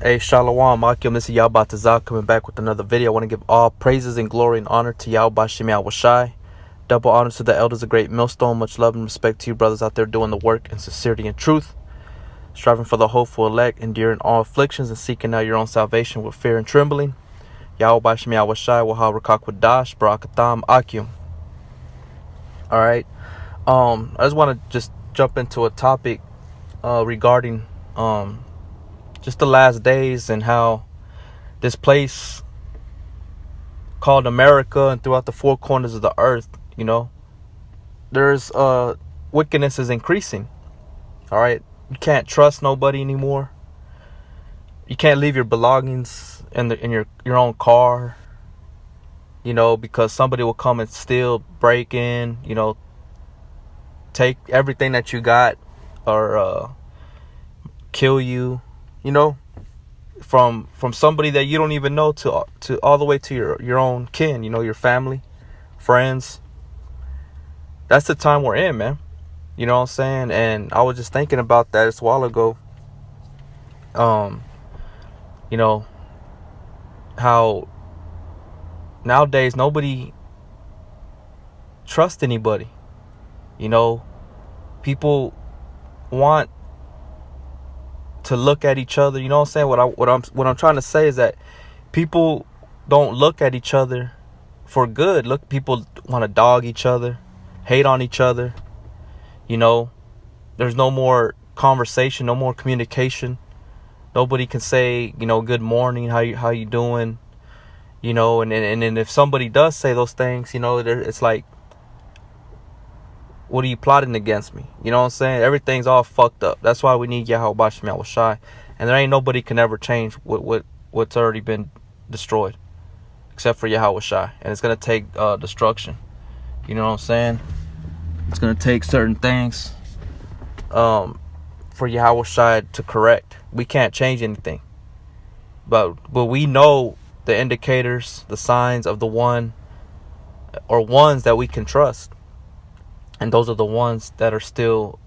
Hey, Shalom, Akim, this is Yahba Tazak coming back with another video. I want to give all praises and glory and honor to Yahba Shemi Awashai. Double honors to the elders of Great Millstone. Much love and respect to you brothers out there doing the work in sincerity and truth. Striving for the hopeful elect, enduring all afflictions and seeking out your own salvation with fear and trembling. Yahba Shemi Awashai, Wahal Rakak Wadash, Barakatam, Akim. Alright. I just want to just jump into a topic regarding just the last days and how this place called America and throughout the four corners of the earth, there's wickedness is increasing. All right, you can't trust nobody anymore. You can't leave your belongings in your own car, because somebody will come and steal, break in, take everything that you got, or kill you. From somebody that you don't even know to all the way to your own kin, your family, friends. That's the time we're in, man. You know what I'm saying? And I was just thinking about that just a while ago. How nowadays nobody trusts anybody. People want to look at each other. You know what I'm saying? What I'm trying to say is that people don't look at each other for good. People want to dog each other, hate on each other. There's no more conversation, no more communication. Nobody can say, good morning, how you doing? And if somebody does say those things, it's like, what are you plotting against me? You know what I'm saying? Everything's all fucked up. That's why we need Yahweh Shemi Awashai. And there ain't nobody can ever change what's already been destroyed. Except for Yahweh Shai. And it's going to take destruction. You know what I'm saying? It's going to take certain things for Yahweh Shai to correct. We can't change anything. But we know the indicators, the signs of the one or ones that we can trust. And those are the ones that are still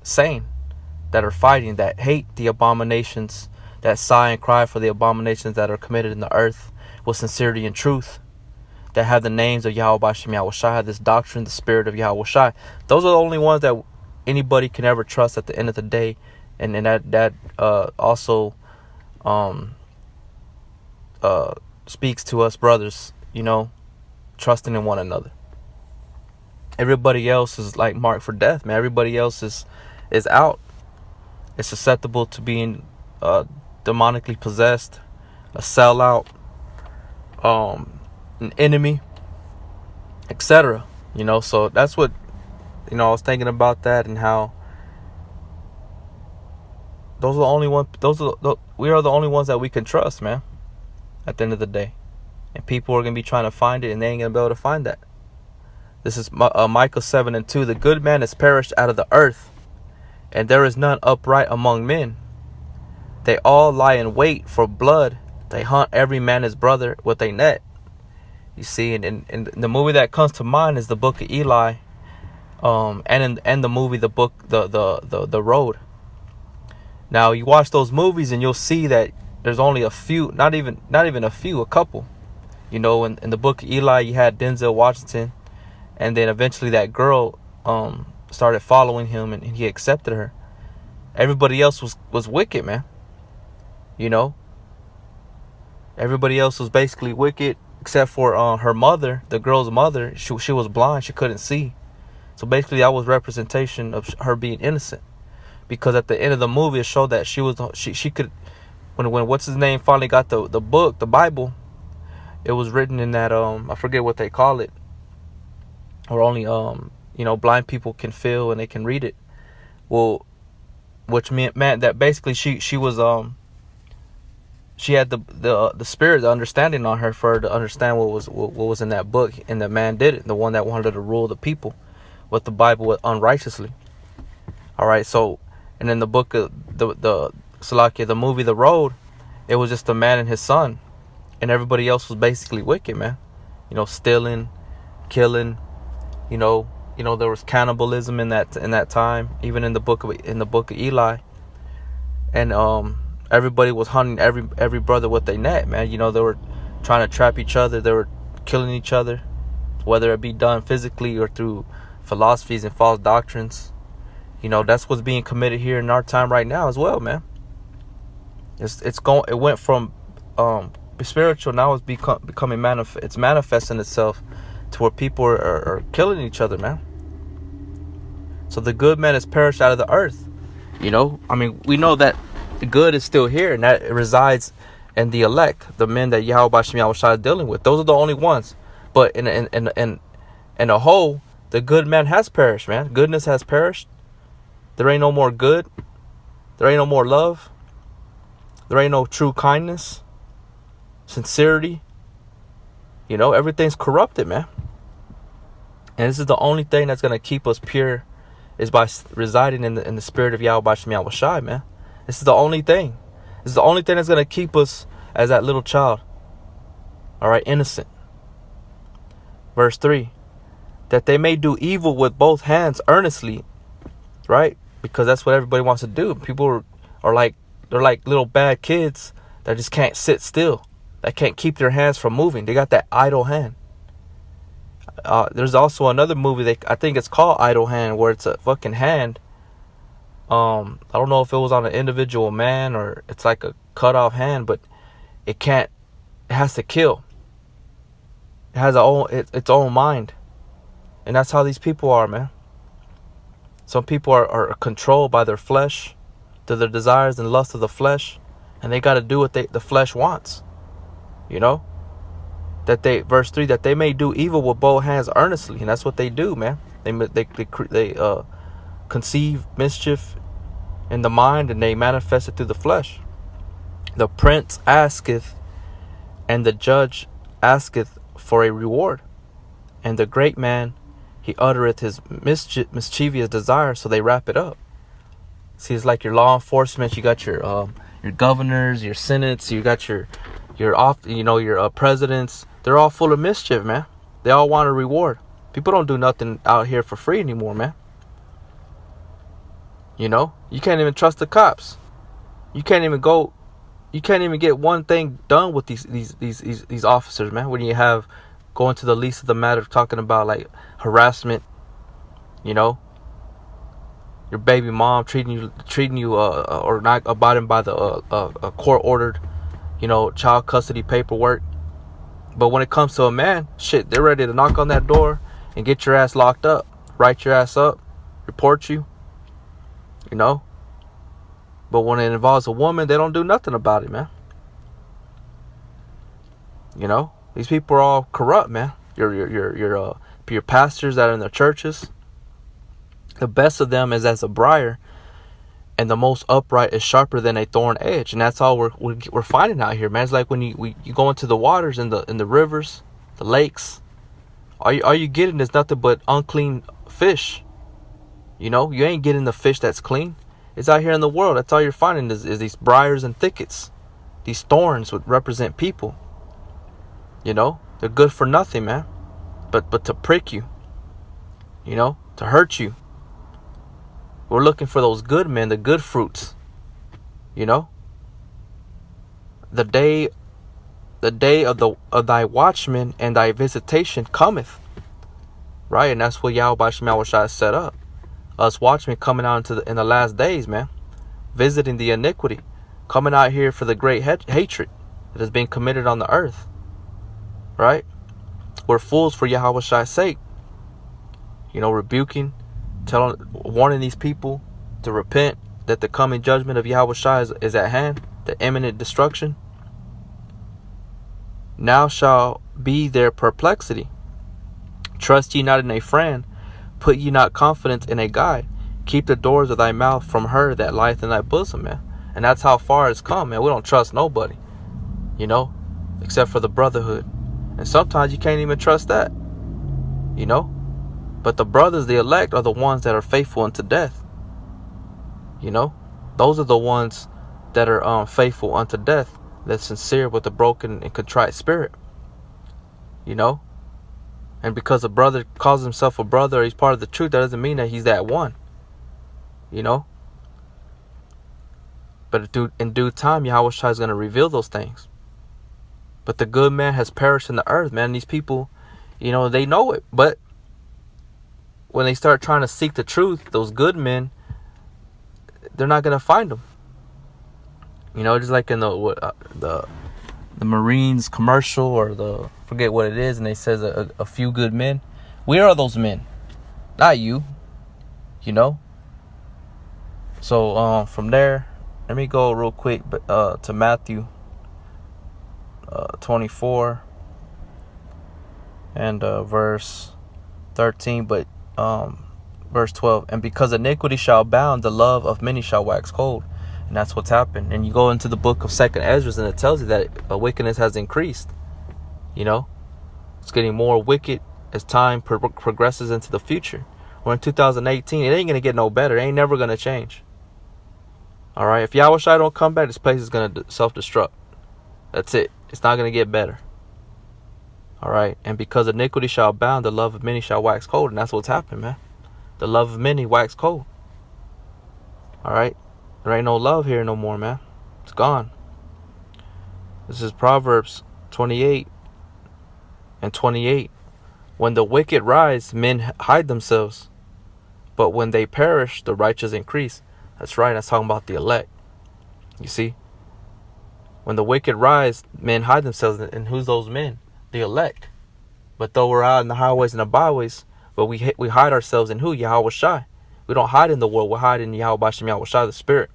sane, that are fighting, that hate the abominations, that sigh and cry for the abominations that are committed in the earth with sincerity and truth, that have the names of Yahweh Shemi Awashai, this doctrine, the spirit of Yahweh Shai. Those are the only ones that anybody can ever trust at the end of the day. And that also speaks to us brothers, trusting in one another. Everybody else is like marked for death, man. Everybody else is out. It's susceptible to being demonically possessed, a sellout, an enemy, etc. So that's what I was thinking about that, and how those are the only ones. We are the only ones that we can trust, man. At the end of the day, and people are gonna be trying to find it, and they ain't gonna be able to find that. This is Micah 7:2. The good man is perished out of the earth, and there is none upright among men. They all lie in wait for blood. They hunt every man his brother with a net. You see, and the movie that comes to mind is the Book of Eli, and the movie the Road. Now you watch those movies and you'll see that there's only a few, not even a few, a couple. In the Book of Eli you had Denzel Washington. And then eventually that girl started following him, and he accepted her. Everybody else was wicked, man. Everybody else was basically wicked except for her mother, the girl's mother. She was blind. She couldn't see. So basically that was representation of her being innocent. Because at the end of the movie it showed that she could, when what's his name finally got the book, the Bible, it was written in that I forget what they call it. Or only blind people can feel and they can read it. Well, which meant that basically she was she had the spirit, the understanding on her for her to understand what was in that book, and the man did it, the one that wanted to rule the people with the Bible unrighteously. All right, so and in the book of the Salakia, the movie The Road, it was just a man and his son, and everybody else was basically wicked, man. Stealing, killing. There was cannibalism in that time, even in the book of Eli. And everybody was hunting every brother with their net, man. You know, they were trying to trap each other. They were killing each other, whether it be done physically or through philosophies and false doctrines. You know, that's what's being committed here in our time right now as well, man. It went from spiritual, now it's becoming it's manifesting itself to where people are killing each other, man. So the good man has perished out of the earth. You know, I mean, we know that the good is still here, and that it resides in the elect, the men that Yahweh B'Shem Yahushua is dealing with. Those are the only ones. But in a whole, the good man has perished, man. Goodness has perished. There ain't no more good. There ain't no more love. There ain't no true kindness, sincerity. You know, everything's corrupted, man. And this is the only thing that's going to keep us pure, is by residing in the spirit of Yahweh B'Shem Yahushua, man. This is the only thing. This is the only thing that's going to keep us as that little child. All right, innocent. Verse 3. That they may do evil with both hands earnestly. Right? Because that's what everybody wants to do. People are like, they're like little bad kids that just can't sit still. That can't keep their hands from moving. They got that idle hand. There's also another movie I think it's called Idle Hand, where it's a fucking hand. I don't know if it was on an individual man or it's like a cut off hand, but it has to kill. It has its own mind. And that's how these people are, man. Some people are controlled by their flesh, to their desires and lust of the flesh, and they got to do what the flesh wants. You know? Verse 3, that they may do evil with both hands earnestly, and that's what they do, man. They conceive mischief in the mind, and they manifest it through the flesh. The prince asketh, and the judge asketh for a reward, and the great man, he uttereth his mischievous desire, so they wrap it up. See, it's like your law enforcement. You got your governors, your senates. You got your presidents. They're all full of mischief, man. They all want a reward. People don't do nothing out here for free anymore, man. You know, you can't even trust the cops. You can't even get one thing done with these officers, man. When you have going to the least of the matter, talking about like harassment, you know, your baby mom treating you or not abiding by the court ordered, you know, child custody paperwork. But when it comes to a man, shit, they're ready to knock on that door and get your ass locked up, write your ass up, report you, you know. But when it involves a woman, they don't do nothing about it, man. You know, these people are all corrupt, man. Your pastors that are in their churches, the best of them is as a briar, and the most upright is sharper than a thorn edge. And that's all we're finding out here, man. It's like when you go into the waters, in the rivers, the lakes, all you getting is nothing but unclean fish. You know, you ain't getting the fish that's clean. It's out here in the world. That's all you're finding is these briars and thickets. These thorns would represent people. You know, they're good for nothing, man. But to prick you, you know, to hurt you. We're looking for those good men, the good fruits. You know, the day of thy watchman and thy visitation cometh, right? And that's what Yahweh B'Shem Yahushua set up. Us watchmen coming out in the last days, man, visiting the iniquity, coming out here for the great hatred that has been committed on the earth, right? We're fools for Yahweh's sake, you know, rebuking, warning these people to repent, that the coming judgment of Yahweh is at hand, the imminent destruction. Now shall be their perplexity. Trust ye not in a friend, put ye not confidence in a guide. Keep the doors of thy mouth from her that lieth in thy bosom, man. And that's how far it's come, man. We don't trust nobody, you know, except for the brotherhood. And sometimes you can't even trust that, you know. But the brothers, the elect, are the ones that are faithful unto death. You know, those are the ones that are faithful unto death, that's sincere with a broken and contrite spirit. You know, and because a brother calls himself a brother, he's part of the truth, that doesn't mean that he's that one. You know, But in due time, Yahweh Shai is going to reveal those things. But the good man has perished in the earth, man. These people, they know it. But when they start trying to seek the truth, those good men, they're not going to find them. Just like in the Marines commercial, or forget what it is, and they says a few good men. We are those men, not you. So from there, let me go real quick to Matthew 24 and verse 13, but verse 12. And because iniquity shall abound, the love of many shall wax cold. And that's what's happened. And you go into the book of 2nd Ezra, and it tells you that wickedness has increased. It's getting more wicked as time progresses into the future. We're in 2018. It ain't going to get no better. It ain't never going to change. All right. If Yahweh Shai don't come back, this place is going to self-destruct. That's it. It's not going to get better. All right. And because iniquity shall abound, the love of many shall wax cold. And that's what's happened, man. The love of many wax cold. All right. There ain't no love here no more, man. It's gone. This is Proverbs 28 and 28. When the wicked rise, men hide themselves. But when they perish, the righteous increase. That's right. That's talking about the elect. You see? When the wicked rise, men hide themselves. And who's those men? The elect. But though we're out in the highways and the byways, but we hide ourselves in who? Yahweh Shai. We don't hide in the world. We hide in Yahweh Bashem Yahweh Shai, the Spirit.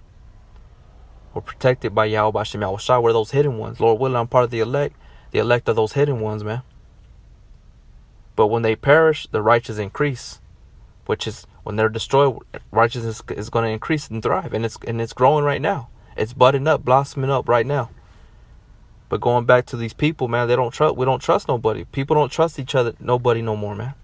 We're protected by Yahweh Bashem Yahweh Shai. We're those hidden ones. Lord willing, I'm part of the elect. The elect are those hidden ones, man. But when they perish, the righteous increase. Which is, when they're destroyed, righteousness is going to increase and thrive. And it's growing right now. It's budding up, blossoming up right now. But going back to these people, man, we don't trust nobody. People don't trust each other, nobody no more, man.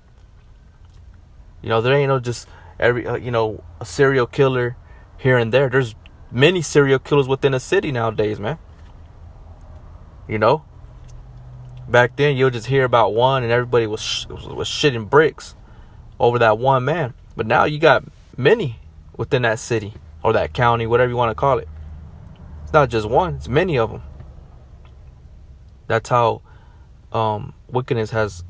There ain't no just a serial killer here and there. There's many serial killers within a city nowadays, man. Back then you'll just hear about one and everybody was shitting bricks over that one man. But now you got many within that city or that county, whatever you want to call it. It's not just one, it's many of them. That's how wickedness has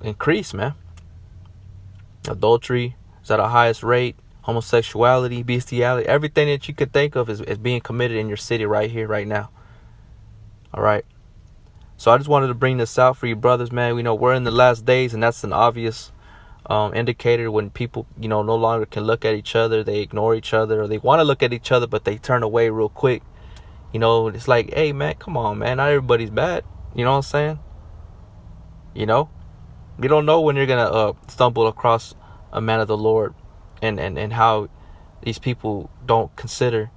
increased, man. Adultery is at a highest rate. Homosexuality, bestiality, everything that you could think of is being committed in your city right here, right now. All right. So I just wanted to bring this out for you brothers, man. We know we're in the last days, and that's an obvious indicator when people, no longer can look at each other. They ignore each other, or they want to look at each other, but they turn away real quick. It's like, hey, man, come on, man. Not everybody's bad. You know what I'm saying? You don't know when you're going to stumble across a man of the Lord and how these people don't consider,